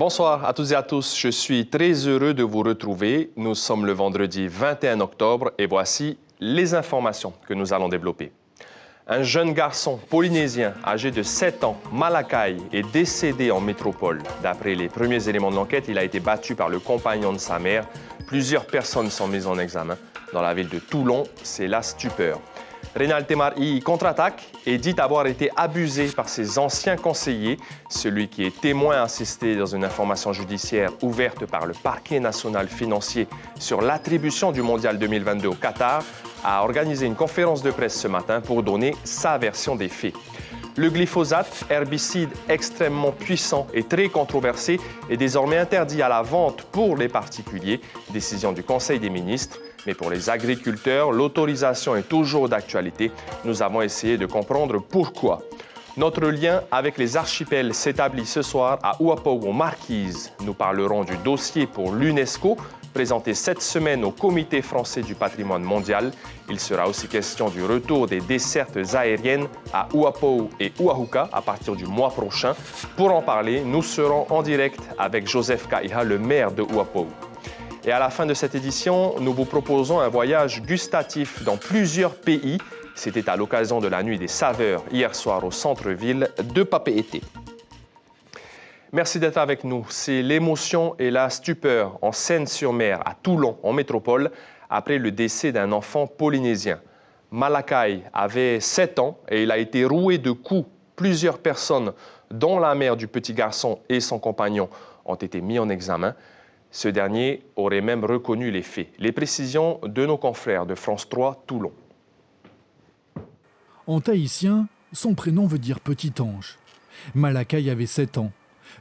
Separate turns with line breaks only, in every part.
Bonsoir à toutes et à tous. Je suis très heureux de vous retrouver. Nous sommes le vendredi 21 octobre et voici les informations que nous allons développer. Un jeune garçon polynésien âgé de 7 ans, Malakai, est décédé en métropole. D'après les premiers éléments de l'enquête, il a été battu par le compagnon de sa mère. Plusieurs personnes sont mises en examen. Dans la ville de Toulon, c'est la stupeur. Reynald Temari contre-attaque et dit avoir été abusé par ses anciens conseillers. Celui qui est témoin assisté dans une information judiciaire ouverte par le parquet national financier sur l'attribution du mondial 2022 au Qatar a organisé une conférence de presse ce matin pour donner sa version des faits. Le glyphosate, herbicide extrêmement puissant et très controversé, est désormais interdit à la vente pour les particuliers. Décision du Conseil des ministres. Mais pour les agriculteurs, l'autorisation est toujours d'actualité. Nous avons essayé de comprendre pourquoi. Notre lien avec les archipels s'établit ce soir à Uapogo, aux Marquises. Nous parlerons du dossier pour l'UNESCO, présenté cette semaine au Comité français du patrimoine mondial. Il sera aussi question du retour des dessertes aériennes à Uapogo et Uahuka à partir du mois prochain. Pour en parler, nous serons en direct avec Joseph Kaiha, le maire de Uapogo. Et à la fin de cette édition, nous vous proposons un voyage gustatif dans plusieurs pays. C'était à l'occasion de la Nuit des Saveurs hier soir au centre-ville de Papeete. Merci d'être avec nous. C'est l'émotion et la stupeur en Seine-sur-Mer, à Toulon, en métropole, après le décès d'un enfant polynésien. Malakai avait 7 ans et il a été roué de coups. Plusieurs personnes, dont la mère du petit garçon et son compagnon, ont été mis en examen. Ce dernier aurait même reconnu les faits. Les précisions de nos confrères de France 3, Toulon.
En tahitien, son prénom veut dire petit ange. Malakai avait 7 ans.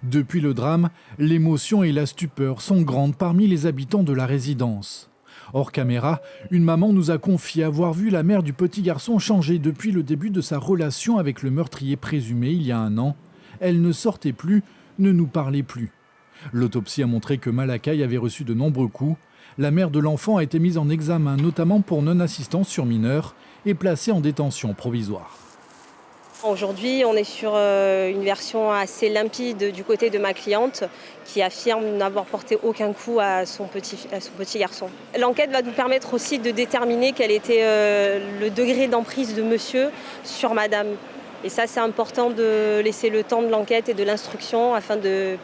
Depuis le drame, l'émotion et la stupeur sont grandes parmi les habitants de la résidence. Hors caméra, une maman nous a confié avoir vu la mère du petit garçon changer depuis le début de sa relation avec le meurtrier présumé il y a 1 an. Elle ne sortait plus, ne nous parlait plus. L'autopsie a montré que Malakai avait reçu de nombreux coups. La mère de l'enfant a été mise en examen, notamment pour non-assistance sur mineur, et placée en détention provisoire.
Aujourd'hui, on est sur une version assez limpide du côté de ma cliente qui affirme n'avoir porté aucun coup à son petit garçon. L'enquête va nous permettre aussi de déterminer quel était le degré d'emprise de monsieur sur madame. Et ça, c'est important de laisser le temps de l'enquête et de l'instruction afin que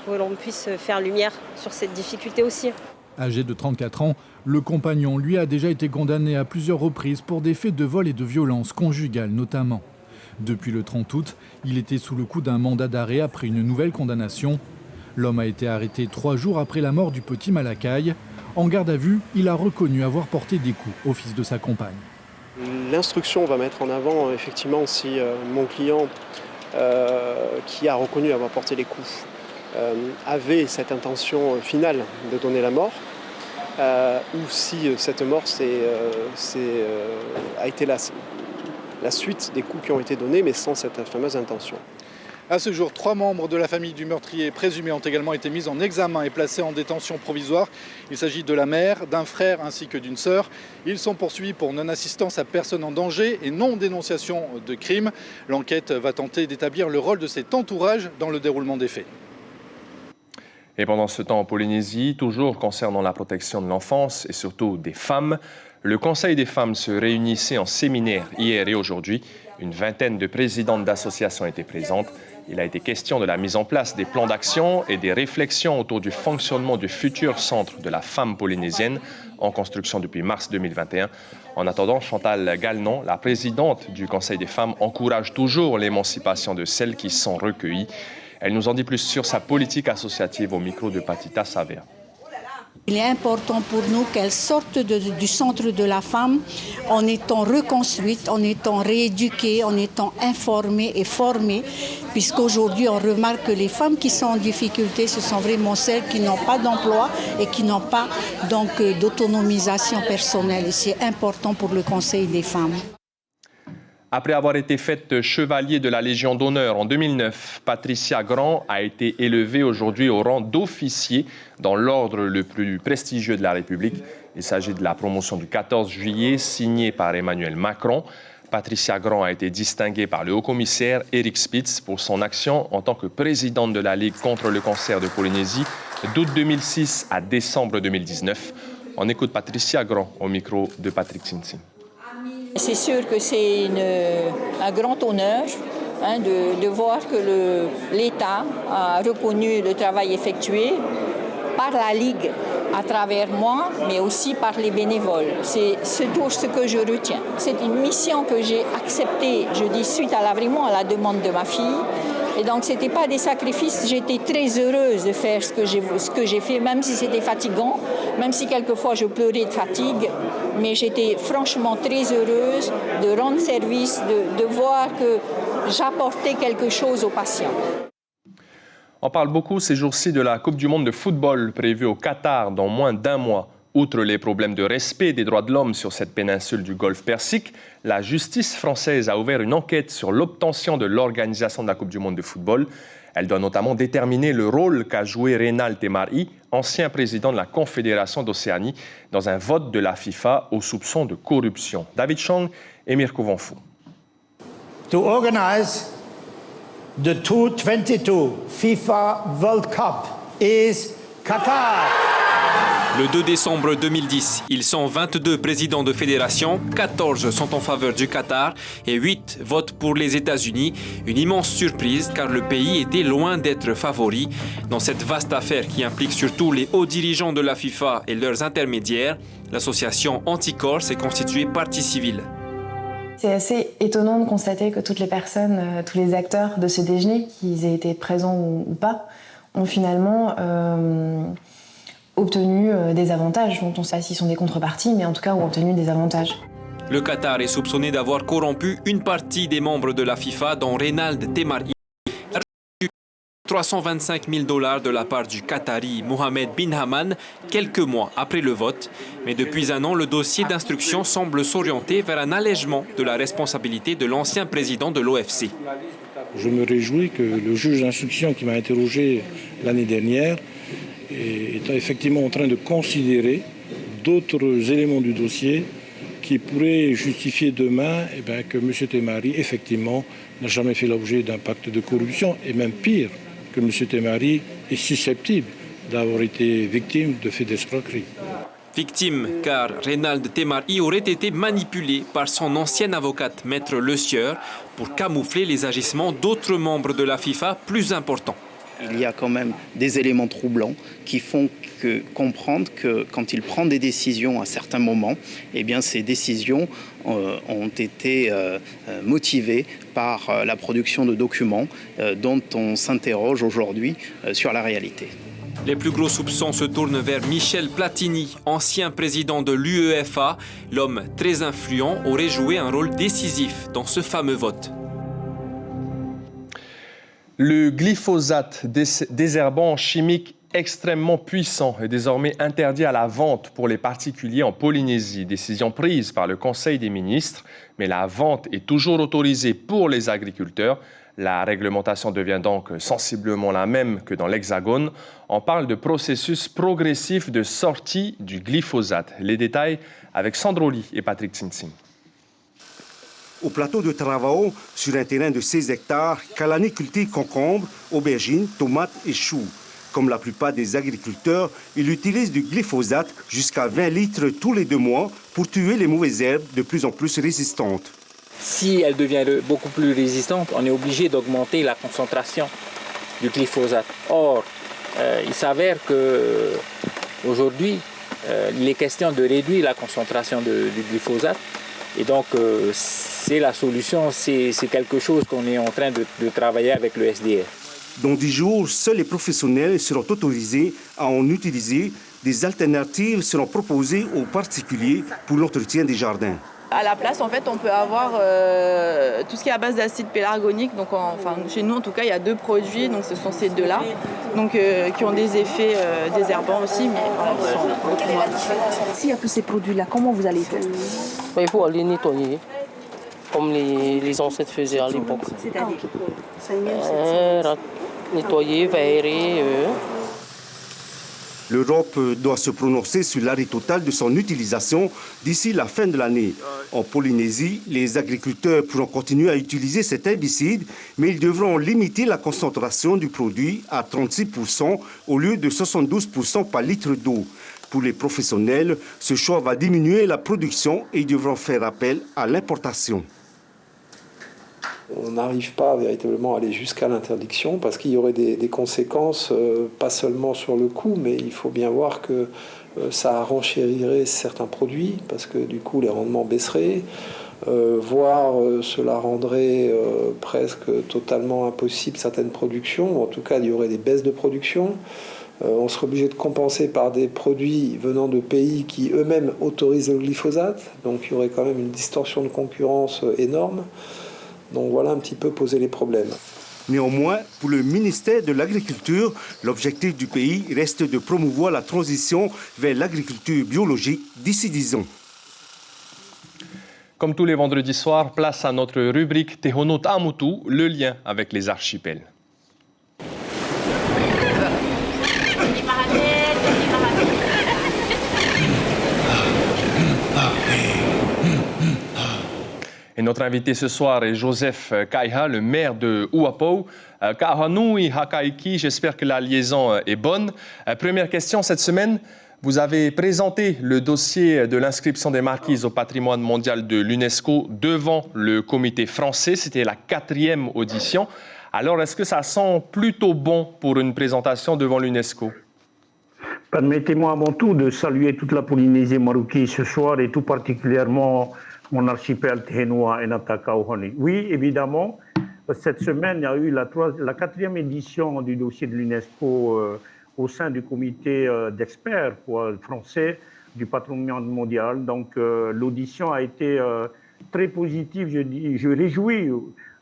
l'on puisse faire lumière sur cette difficulté aussi.
Âgé de 34 ans, le compagnon, lui, a déjà été condamné à plusieurs reprises pour des faits de vol et de violence conjugale notamment. Depuis le 30 août, il était sous le coup d'un mandat d'arrêt après une nouvelle condamnation. L'homme a été arrêté 3 jours après la mort du petit Malakai. En garde à vue, il a reconnu avoir porté des coups au fils de sa compagne.
L'instruction va mettre en avant effectivement si mon client qui a reconnu avoir porté les coups avait cette intention finale de donner la mort ou si cette mort a été la suite des coups qui ont été donnés mais sans cette fameuse intention.
À ce jour, 3 membres de la famille du meurtrier présumé ont également été mis en examen et placés en détention provisoire. Il s'agit de la mère, d'un frère ainsi que d'une sœur. Ils sont poursuivis pour non-assistance à personne en danger et non-dénonciation de crime. L'enquête va tenter d'établir le rôle de cet entourage dans le déroulement des faits.
Et pendant ce temps en Polynésie, toujours concernant la protection de l'enfance et surtout des femmes, le Conseil des femmes se réunissait en séminaire hier et aujourd'hui. Une vingtaine de présidentes d'associations étaient présentes. Il a été question de la mise en place des plans d'action et des réflexions autour du fonctionnement du futur centre de la femme polynésienne en construction depuis mars 2021. En attendant, Chantal Galenon, la présidente du Conseil des femmes, encourage toujours l'émancipation de celles qui sont recueillies. Elle nous en dit plus sur sa politique associative au micro de Patita Savea.
Il est important pour nous qu'elle sorte du centre de la femme en étant reconstruite, en étant rééduquée, en étant informée et formée, puisqu'aujourd'hui on remarque que les femmes qui sont en difficulté, ce sont vraiment celles qui n'ont pas d'emploi et qui n'ont pas donc d'autonomisation personnelle. Et c'est important pour le Conseil des femmes.
Après avoir été faite chevalier de la Légion d'honneur en 2009, Patricia Grand a été élevée aujourd'hui au rang d'officier dans l'ordre le plus prestigieux de la République. Il s'agit de la promotion du 14 juillet signée par Emmanuel Macron. Patricia Grand a été distinguée par le haut-commissaire Eric Spitz pour son action en tant que présidente de la Ligue contre le cancer de Polynésie d'août 2006 à décembre 2019. On écoute Patricia Grand au micro de Patrick Tsinsin.
C'est sûr que c'est un grand honneur de voir que l'État a reconnu le travail effectué par la Ligue à travers moi, mais aussi par les bénévoles. C'est tout ce que je retiens. C'est une mission que j'ai acceptée, je dis, suite à la demande de ma fille. Et donc, ce n'était pas des sacrifices. J'étais très heureuse de faire ce que j'ai fait, même si c'était fatigant, même si quelquefois je pleurais de fatigue. Mais j'étais franchement très heureuse de rendre service, de voir que j'apportais quelque chose aux patients.
On parle beaucoup ces jours-ci de la Coupe du monde de football prévue au Qatar dans moins d'un mois. Outre les problèmes de respect des droits de l'homme sur cette péninsule du Golfe Persique, la justice française a ouvert une enquête sur l'obtention de l'organisation de la Coupe du monde de football. Elle doit notamment déterminer le rôle qu'a joué Reynald Temari, ancien président de la Confédération d'Océanie, dans un vote de la FIFA au soupçon de corruption. David Chong et Mirko Vanfou.
To organize the 2022 FIFA World Cup is Qatar.
Le 2 décembre 2010, ils sont 22 présidents de fédération, 14 sont en faveur du Qatar et 8 votent pour les États-Unis. Une immense surprise car le pays était loin d'être favori. Dans cette vaste affaire qui implique surtout les hauts dirigeants de la FIFA et leurs intermédiaires, l'association Anticorps s'est constituée partie civile.
C'est assez étonnant de constater que toutes les personnes, tous les acteurs de ce déjeuner, qu'ils aient été présents ou pas, ont finalement obtenu des avantages, dont on ne sait pas s'ils sont des contreparties, mais en tout cas ont obtenu des avantages.
Le Qatar est soupçonné d'avoir corrompu une partie des membres de la FIFA, dont Reynald Temari, a reçu $325 000 de la part du Qatari Mohamed bin Haman quelques mois après le vote. Mais depuis un an, le dossier d'instruction semble s'orienter vers un allègement de la responsabilité de l'ancien président de l'OFC.
Je me réjouis que le juge d'instruction qui m'a interrogé l'année dernière est effectivement en train de considérer d'autres éléments du dossier qui pourraient justifier demain que M. Temari, effectivement, n'a jamais fait l'objet d'un pacte de corruption, et même pire, que M. Temari est susceptible d'avoir été victime de faits d'escroquerie.
Victime, car Reynald Temari aurait été manipulé par son ancienne avocate, Maître Le Sieur, pour camoufler les agissements d'autres membres de la FIFA plus importants.
Il y a quand même des éléments troublants qui font comprendre que quand il prend des décisions à certains moments, ces décisions ont été motivées par la production de documents dont on s'interroge aujourd'hui sur la réalité.
Les plus gros soupçons se tournent vers Michel Platini, ancien président de l'UEFA. L'homme très influent aurait joué un rôle décisif dans ce fameux vote.
Le glyphosate, désherbant chimique extrêmement puissant, est désormais interdit à la vente pour les particuliers en Polynésie. Décision prise par le Conseil des ministres, mais la vente est toujours autorisée pour les agriculteurs. La réglementation devient donc sensiblement la même que dans l'Hexagone. On parle de processus progressif de sortie du glyphosate. Les détails avec Sandro Ly et Patrick Tsinsin.
Au plateau de Travao, sur un terrain de 16 hectares, Kalani cultive concombres, aubergines, tomates et choux. Comme la plupart des agriculteurs, il utilise du glyphosate jusqu'à 20 litres tous les 2 mois pour tuer les mauvaises herbes de plus en plus résistantes.
Si elle devient beaucoup plus résistante, on est obligé d'augmenter la concentration du glyphosate. Or, il s'avère qu'aujourd'hui, il est question de réduire la concentration du glyphosate. Et donc, c'est la solution, c'est quelque chose qu'on est en train de travailler avec le SDF.
Dans 10 jours, seuls les professionnels seront autorisés à en utiliser. Des alternatives seront proposées aux particuliers pour l'entretien des jardins.
À la place, en fait, on peut avoir tout ce qui est à base d'acide pélargonique. Donc, chez nous, en tout cas, il y a 2 produits. Donc, ce sont ces 2-là, donc qui ont des effets désherbants aussi, mais qui sont beaucoup moins.
S'il y a tous ces produits-là, comment vous allez faire?
Il faut aller nettoyer, comme les ancêtres faisaient à l'époque.
C'est-à-dire
nettoyer, aérer.
L'Europe doit se prononcer sur l'arrêt total de son utilisation d'ici la fin de l'année. En Polynésie, les agriculteurs pourront continuer à utiliser cet herbicide, mais ils devront limiter la concentration du produit à 36% au lieu de 72% par litre d'eau. Pour les professionnels, ce choix va diminuer la production et ils devront faire appel à l'importation.
On n'arrive pas véritablement à aller jusqu'à l'interdiction parce qu'il y aurait des conséquences, pas seulement sur le coût, mais il faut bien voir que ça renchérirait certains produits parce que du coup les rendements baisseraient, voire cela rendrait presque totalement impossible certaines productions, ou en tout cas il y aurait des baisses de production. On serait obligé de compenser par des produits venant de pays qui eux-mêmes autorisent le glyphosate, donc il y aurait quand même une distorsion de concurrence énorme. Donc voilà un petit peu poser les problèmes.
Néanmoins, pour le ministère de l'Agriculture, l'objectif du pays reste de promouvoir la transition vers l'agriculture biologique d'ici 10 ans.
Comme tous les vendredis soirs, place à notre rubrique Tehono Ta'amutu, le lien avec les archipels. Et notre invité ce soir est Joseph Kaiha, le maire de Uapo. Kahanui Hakaiki, j'espère que la liaison est bonne. Première question cette semaine, vous avez présenté le dossier de l'inscription des marquises au patrimoine mondial de l'UNESCO devant le comité français. C'était la 4e audition. Alors, est-ce que ça sent plutôt bon pour une présentation devant l'UNESCO?
Permettez-moi avant tout de saluer toute la Polynésie marocaine ce soir et tout particulièrement mon archipel Tehenoa et Natakauhani. Oui, évidemment, cette semaine, il y a eu la 4e édition du dossier de l'UNESCO au sein du comité d'experts français du patrimoine mondial. Donc, l'audition a été très positive. Je réjouis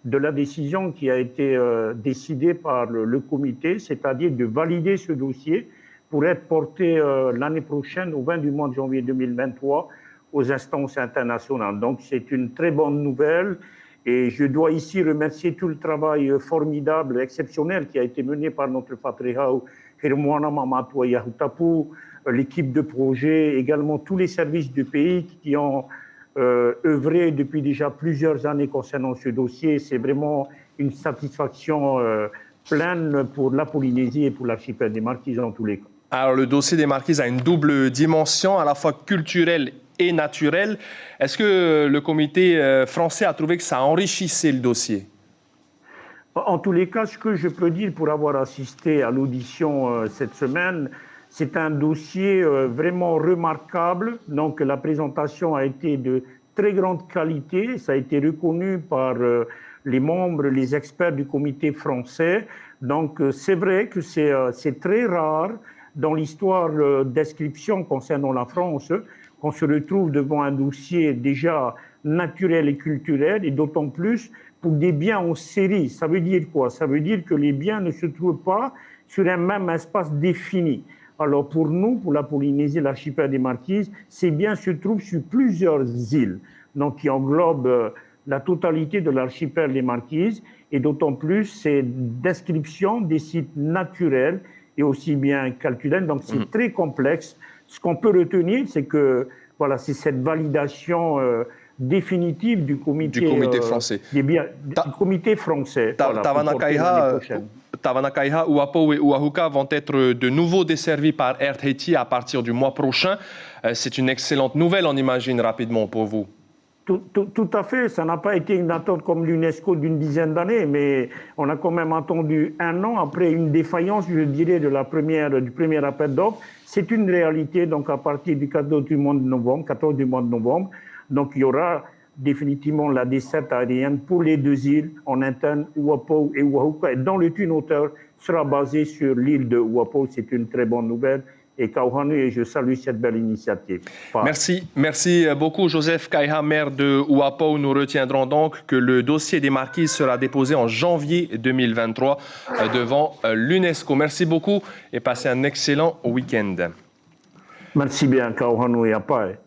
de la décision qui a été décidée par le comité, c'est-à-dire de valider ce dossier pour être porté l'année prochaine, au 20 du mois de janvier 2023, aux instances internationales. Donc c'est une très bonne nouvelle et je dois ici remercier tout le travail formidable, exceptionnel qui a été mené par notre Fatrehau, Hirmoana Mamatua Yahutapu, l'équipe de projet, également tous les services du pays qui ont œuvré depuis déjà plusieurs années concernant ce dossier. C'est vraiment une satisfaction pleine pour la Polynésie et pour l'archipel des Marquises en tous les cas.
Alors le dossier des Marquises a une double dimension, à la fois culturelle et naturelle. Est-ce que le comité français a trouvé que ça enrichissait le dossier?
En tous les cas, ce que je peux dire pour avoir assisté à l'audition cette semaine, c'est un dossier vraiment remarquable. Donc la présentation a été de très grande qualité. Ça a été reconnu par les membres, les experts du comité français. Donc c'est vrai que c'est très rare dans l'histoire d'inscription concernant la France qu'on se retrouve devant un dossier déjà naturel et culturel, et d'autant plus pour des biens en série. Ça veut dire quoi? Ça veut dire que les biens ne se trouvent pas sur un même espace défini. Alors pour nous, pour la Polynésie, l'archipel des Marquises, ces biens se trouvent sur plusieurs îles, donc qui englobent la totalité de l'archipel des Marquises, et d'autant plus c'est description des sites naturels et aussi bien culturels, donc c'est très complexe. Ce qu'on peut retenir, c'est que voilà, c'est cette validation définitive du comité
français.
Du comité français.
Tavanakaiha, Uapo et Uahuka vont être de nouveau desservis par Air Tahiti à partir du mois prochain. C'est une excellente nouvelle, on imagine, rapidement pour vous.
Tout à fait. Ça n'a pas été une attente comme l'UNESCO d'une dizaine d'années, mais on a quand même attendu 1 an après une défaillance, je dirais, du premier appel d'offres. C'est une réalité, donc à partir du 14 du mois de novembre. Donc il y aura définitivement la desserte aérienne pour les 2 îles en interne, Uapo et Uahuka. Et dans le Twin Otter sera basé sur l'île de Uapo. C'est une très bonne nouvelle. Et Kauhanu, et je salue cette belle initiative.
Merci beaucoup Joseph Kaiha, maire de Uapo. Nous retiendrons donc que le dossier des Marquises sera déposé en janvier 2023 devant l'UNESCO. Merci beaucoup et passez un excellent week-end.
Merci bien, Kauhanu et Apai.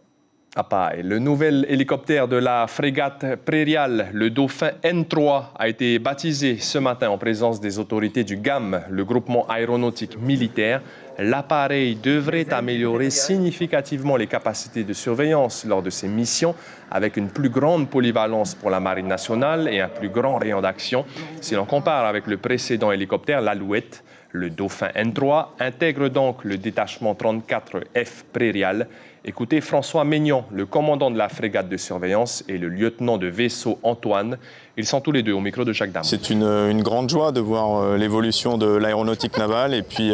Le nouvel hélicoptère de la frégate Prairial, le Dauphin N3, a été baptisé ce matin en présence des autorités du GAM, le groupement aéronautique militaire. L'appareil devrait améliorer significativement les capacités de surveillance lors de ses missions, avec une plus grande polyvalence pour la Marine nationale et un plus grand rayon d'action. Si l'on compare avec le précédent hélicoptère, l'Alouette, le Dauphin N3 intègre donc le détachement 34F Prairial. Écoutez François Maignan, le commandant de la frégate de surveillance, et le lieutenant de vaisseau Antoine. Ils sont tous les deux au micro de Jacques Darmon.
C'est une grande joie de voir l'évolution de l'aéronautique navale et puis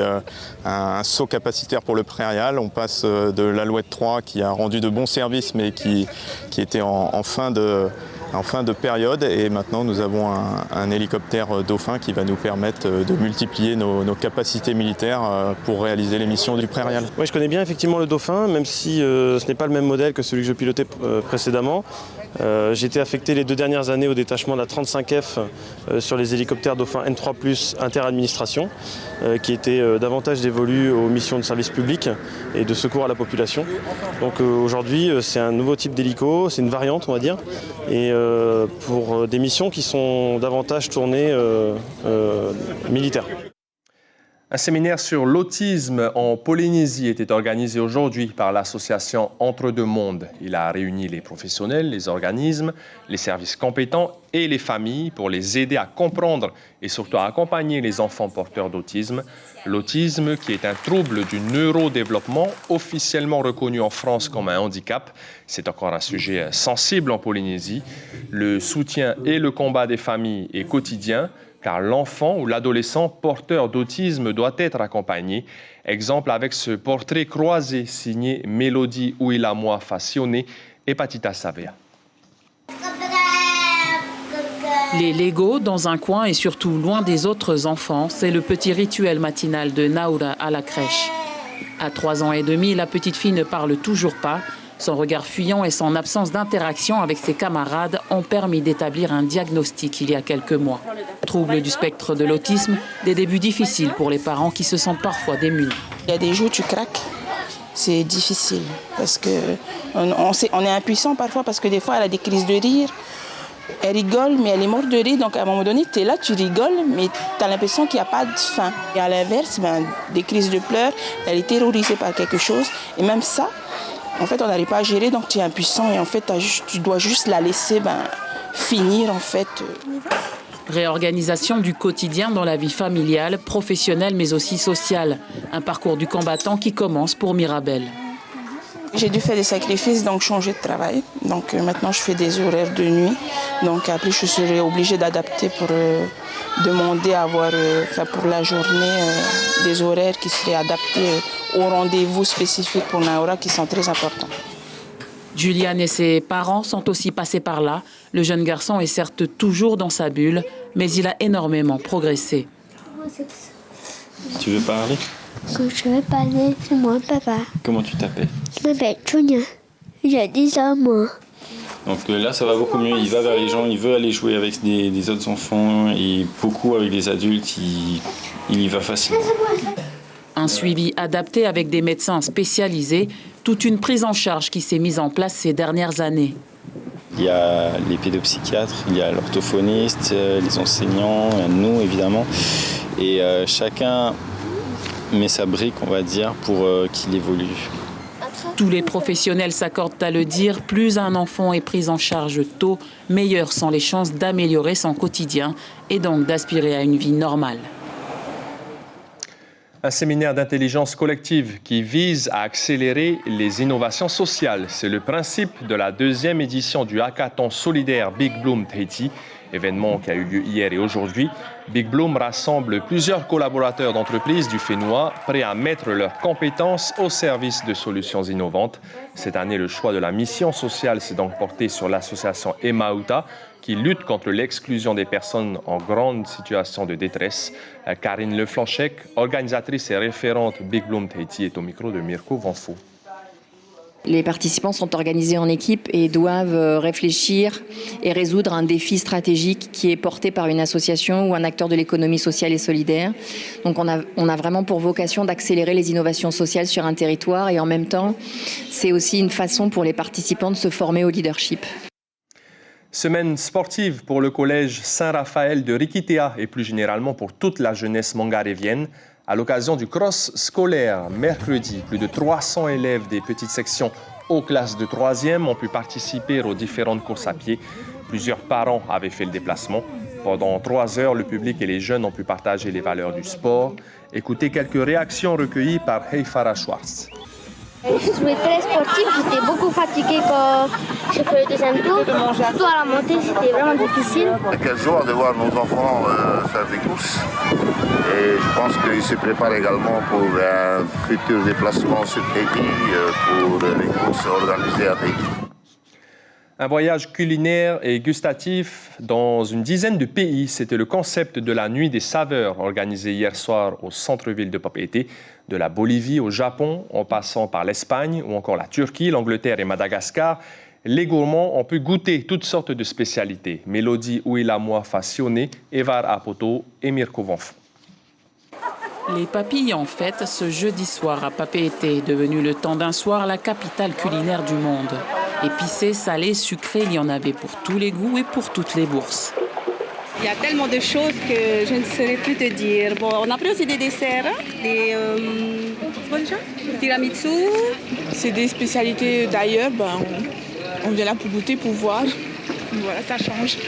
un saut capacitaire pour le Prairial. On passe de l'Alouette 3 qui a rendu de bons services mais qui était en fin de période, et maintenant nous avons un hélicoptère Dauphin qui va nous permettre de multiplier nos capacités militaires pour réaliser les missions du Prairial.
Oui, je connais bien effectivement le Dauphin, même si ce n'est pas le même modèle que celui que je pilotais précédemment. J'ai été affecté les 2 dernières années au détachement de la 35F sur les hélicoptères Dauphin N3+ interadministration, qui étaient davantage dévolus aux missions de service public et de secours à la population. Donc aujourd'hui, c'est un nouveau type d'hélico, c'est une variante on va dire, et pour des missions qui sont davantage tournées militaires.
Un séminaire sur l'autisme en Polynésie était organisé aujourd'hui par l'association Entre deux mondes. Il a réuni les professionnels, les organismes, les services compétents et les familles pour les aider à comprendre et surtout à accompagner les enfants porteurs d'autisme. L'autisme, qui est un trouble du neurodéveloppement officiellement reconnu en France comme un handicap, c'est encore un sujet sensible en Polynésie. Le soutien et le combat des familles est quotidien, car l'enfant ou l'adolescent porteur d'autisme doit être accompagné. Exemple avec ce portrait croisé signé Mélodie Ouilamoa Facioné et Patita Savea.
Les Legos dans un coin et surtout loin des autres enfants, c'est le petit rituel matinal de Naura à la crèche. À 3 ans et demi, la petite fille ne parle toujours pas. Son regard fuyant et son absence d'interaction avec ses camarades ont permis d'établir un diagnostic il y a quelques mois. Trouble du spectre de l'autisme, des débuts difficiles pour les parents qui se sentent parfois démunis.
Il y a des jours où tu craques, c'est difficile parce qu'on est impuissant parfois parce que des fois elle a des crises de rire, elle rigole mais elle est morte de rire, donc à un moment donné tu es là, tu rigoles mais tu as l'impression qu'il n'y a pas de fin. Et à l'inverse, des crises de pleurs, elle est terrorisée par quelque chose et même ça, en fait, on n'arrive pas à gérer, donc tu es impuissant et en fait, tu dois juste la laisser finir en fait.
Réorganisation du quotidien dans la vie familiale, professionnelle mais aussi sociale. Un parcours du combattant qui commence pour Mirabel.
J'ai dû faire des sacrifices, donc changer de travail. Donc maintenant, je fais des horaires de nuit. Donc après, je serai obligée d'adapter pour demander à avoir, pour la journée, des horaires qui seraient adaptés aux rendez-vous spécifiques pour Naura qui sont très importants.
Julian et ses parents sont aussi passés par là. Le jeune garçon est certes toujours dans sa bulle, mais il a énormément progressé.
Tu veux parler ?
Je veux parler, c'est moi, papa.
Comment tu t'appelles ?
Je m'appelle Julia. J'ai 10 ans, moi.
Donc là, ça va beaucoup mieux. Il va vers les gens, il veut aller jouer avec des autres enfants et beaucoup avec des adultes, il y va facilement.
Un suivi adapté avec des médecins spécialisés, toute une prise en charge qui s'est mise en place ces dernières années.
Il y a les pédopsychiatres, il y a l'orthophoniste, les enseignants, nous évidemment. Et chacun met sa brique, on va dire, pour qu'il évolue.
Tous les professionnels s'accordent à le dire, plus un enfant est pris en charge tôt, meilleures sont les chances d'améliorer son quotidien et donc d'aspirer à une vie normale.
Un séminaire d'intelligence collective qui vise à accélérer les innovations sociales. C'est le principe de la 2e édition du hackathon solidaire Big Bloom Tahiti, événement qui a eu lieu hier et aujourd'hui. Big Bloom rassemble plusieurs collaborateurs d'entreprises du Fénois prêts à mettre leurs compétences au service de solutions innovantes. Cette année, le choix de la mission sociale s'est donc porté sur l'association Emauta, qui lutte contre l'exclusion des personnes en grande situation de détresse. Karine Leflanchec, organisatrice et référente Big Bloom Tahiti, est au micro de Mirko Vanfo.
Les participants sont organisés en équipe et doivent réfléchir et résoudre un défi stratégique qui est porté par une association ou un acteur de l'économie sociale et solidaire. Donc on a vraiment pour vocation d'accélérer les innovations sociales sur un territoire et en même temps, c'est aussi une façon pour les participants de se former au leadership.
Semaine sportive pour le collège Saint-Raphaël de Riquitea et plus généralement pour toute la jeunesse mangarévienne. À l'occasion du cross scolaire, mercredi, plus de 300 élèves des petites sections aux classes de 3e ont pu participer aux différentes courses à pied. Plusieurs parents avaient fait le déplacement. Pendant 3 heures, le public et les jeunes ont pu partager les valeurs du sport. Écoutez quelques réactions recueillies par Heifara Schwartz.
Je trouvais très sportif, j'étais beaucoup fatiguée quand j'ai fait le deuxième tour. Surtout à la montée, c'était vraiment difficile.
Quelle joie de voir nos enfants faire des courses. Et je pense qu'ils se préparent également pour un futur déplacement sur Tahiti, pour les courses organisées à Tahiti.
Un voyage culinaire et gustatif dans une dizaine de pays. C'était le concept de la Nuit des saveurs organisée hier soir au centre-ville de Papeete. De la Bolivie au Japon, en passant par l'Espagne ou encore la Turquie, l'Angleterre et Madagascar, les gourmands ont pu goûter toutes sortes de spécialités. Mélodie Ouilamoa Fassione, Evar Apoto et Mirko Vonfo.
Les papilles en fête ce jeudi soir à Papeete, devenu le temps d'un soir la capitale culinaire du monde. Épicé, salé, sucré, il y en avait pour tous les goûts et pour toutes les bourses.
Il y a tellement de choses que je ne saurais plus te dire. Bon, on a pris aussi des desserts, des tiramisu.
C'est des spécialités d'ailleurs, on vient là pour goûter, pour voir. Voilà, ça change.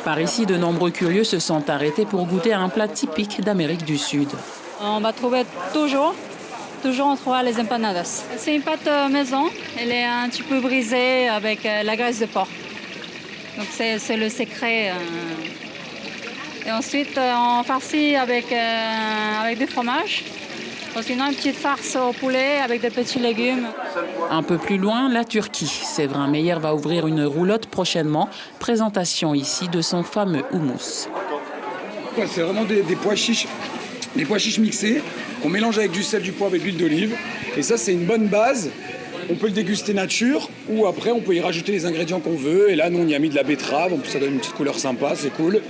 Par ici, de nombreux curieux se sont arrêtés pour goûter à un plat typique d'Amérique du Sud.
On va trouver toujours on trouvera les empanadas. C'est une pâte maison, elle est un petit peu brisée avec la graisse de porc. Donc c'est le secret. Et ensuite, on farcit avec du fromage. Sinon, une petite farce au poulet avec des petits légumes.
Un peu plus loin, la Turquie. Séverin Meyer va ouvrir une roulotte prochainement. Présentation ici de son fameux houmous.
C'est vraiment des pois chiches. Des pois chiches mixés qu'on mélange avec du sel, du poivre et de l'huile d'olive. Et ça, c'est une bonne base. On peut le déguster nature ou après, on peut y rajouter les ingrédients qu'on veut. Et là, nous, on y a mis de la betterave. Ça donne une petite couleur sympa, c'est cool.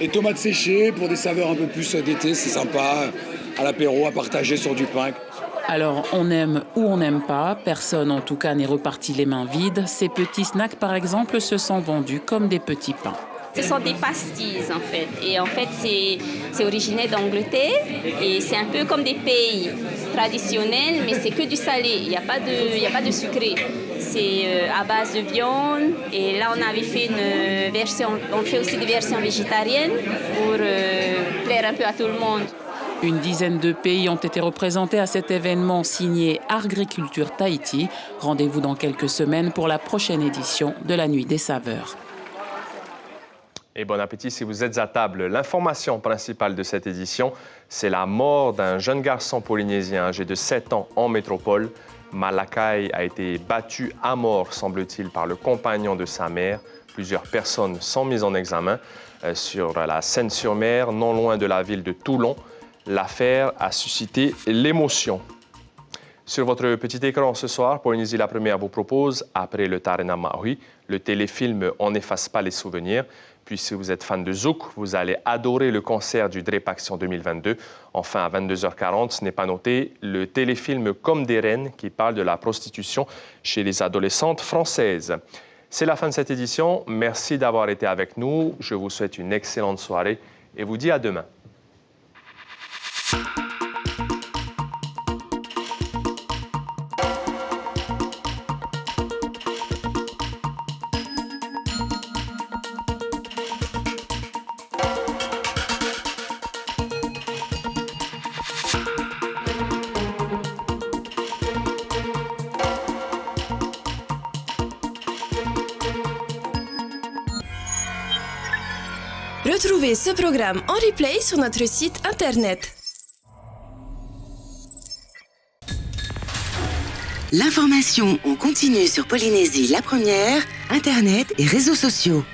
Et tomates séchées pour des saveurs un peu plus d'été, c'est sympa. À l'apéro, à partager sur du pain.
Alors, on aime ou on n'aime pas. Personne, en tout cas, n'est reparti les mains vides. Ces petits snacks, par exemple, se sont vendus comme des petits pains.
Ce sont des pastilles, en fait. Et en fait, c'est originaire d'Angleterre. Et c'est un peu comme des pays traditionnels, mais c'est que du salé. Il n'y a pas de sucré. C'est à base de viande. Et là, on avait fait une version... On fait aussi des versions végétariennes pour plaire un peu à tout le monde.
Une dizaine de pays ont été représentés à cet événement signé Agriculture Tahiti. Rendez-vous dans quelques semaines pour la prochaine édition de la Nuit des saveurs.
Et bon appétit si vous êtes à table. L'information principale de cette édition, c'est la mort d'un jeune garçon polynésien âgé de 7 ans en métropole. Malakai a été battu à mort, semble-t-il, par le compagnon de sa mère. Plusieurs personnes sont mises en examen sur la Seine-sur-Mer, non loin de la ville de Toulon. L'affaire a suscité l'émotion. Sur votre petit écran ce soir, Polynésie la Première vous propose, après le Tarena Maui, le téléfilm On n'efface pas les souvenirs. Puis si vous êtes fan de Zouk, vous allez adorer le concert du DREP Action 2022. Enfin, à 22h40, ce n'est pas noté, le téléfilm Comme des reines qui parle de la prostitution chez les adolescentes françaises. C'est la fin de cette édition. Merci d'avoir été avec nous. Je vous souhaite une excellente soirée et vous dis à demain.
Retrouvez ce programme en replay sur notre site internet.
L'information en continu sur Polynésie la Première, internet et réseaux sociaux.